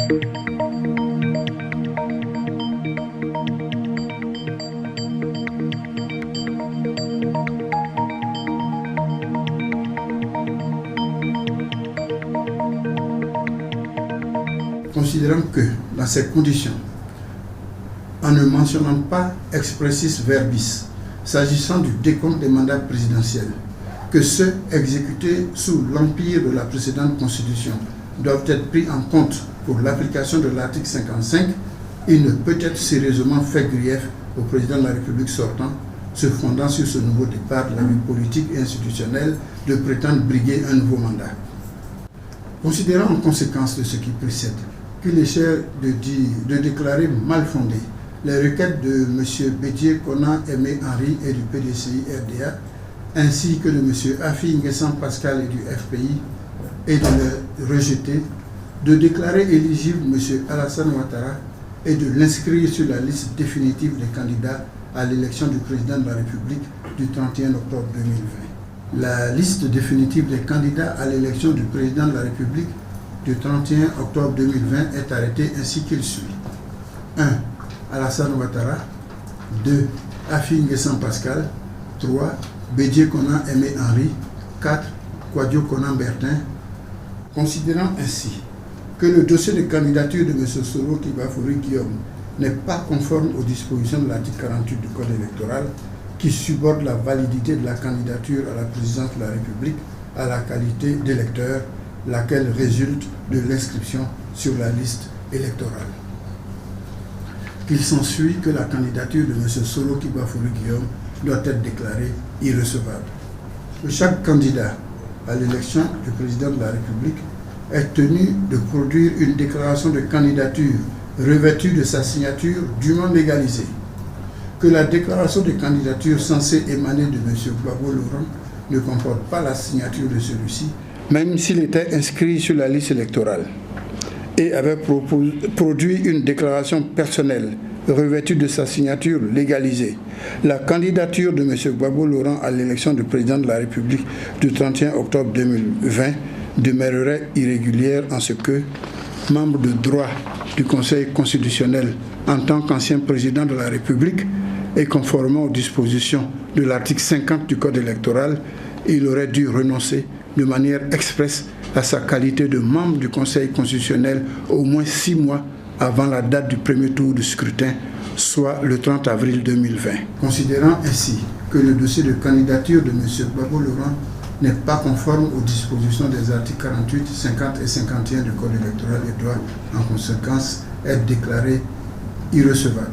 Considérant que, dans ces conditions, en ne mentionnant pas expressis verbis, s'agissant du décompte des mandats présidentiels, que ceux exécutés sous l'empire de la précédente Constitution doivent être pris en compte pour l'application de l'article 55, il ne peut être sérieusement fait grief au président de la République sortant, se fondant sur ce nouveau départ de la vie politique et institutionnelle, de prétendre briguer un nouveau mandat. Considérant en conséquence de ce qui précède qu'il est cher de déclarer mal fondées les requêtes de M. Bédié Konan Aimé Henry et du PDCI RDA, ainsi que de M. Afi Nguessan Pascal et du FPI, et de les rejeter, de déclarer éligible M. Alassane Ouattara et de l'inscrire sur la liste définitive des candidats à l'élection du président de la République du 31 octobre 2020. La liste définitive des candidats à l'élection du président de la République du 31 octobre 2020 est arrêtée ainsi qu'il suit. 1. Alassane Ouattara. 2. Afi Nguessan Pascal. 3. Bédié Konan Aimé Henry. 4. Kouadio Konan Bertin. Considérant ainsi que le dossier de candidature de M. Soro Kibafouri Guillaume n'est pas conforme aux dispositions de l'article 48 du Code électoral qui subordent la validité de la candidature à la présidence de la République à la qualité d'électeur, laquelle résulte de l'inscription sur la liste électorale. Qu'il s'ensuit que la candidature de M. Soro Kibafouri Guillaume doit être déclarée irrecevable. Chaque candidat à l'élection du président de la République est tenu de produire une déclaration de candidature revêtue de sa signature dûment légalisée. Que la déclaration de candidature censée émaner de M. Gbagbo Laurent ne comporte pas la signature de celui-ci, même s'il était inscrit sur la liste électorale, et avait produit une déclaration personnelle revêtue de sa signature légalisée. La candidature de M. Gbagbo Laurent à l'élection du président de la République du 31 octobre 2020 demeurerait irrégulière en ce que, membre de droit du Conseil constitutionnel en tant qu'ancien président de la République et conformément aux dispositions de l'article 50 du Code électoral, il aurait dû renoncer de manière expresse à sa qualité de membre du Conseil constitutionnel au moins 6 mois avant la date du premier tour du scrutin, soit le 30 avril 2020. Considérant ainsi que le dossier de candidature de M. Gbagbo Laurent n'est pas conforme aux dispositions des articles 48, 50 et 51 du Code électoral et doit en conséquence être déclaré irrecevable.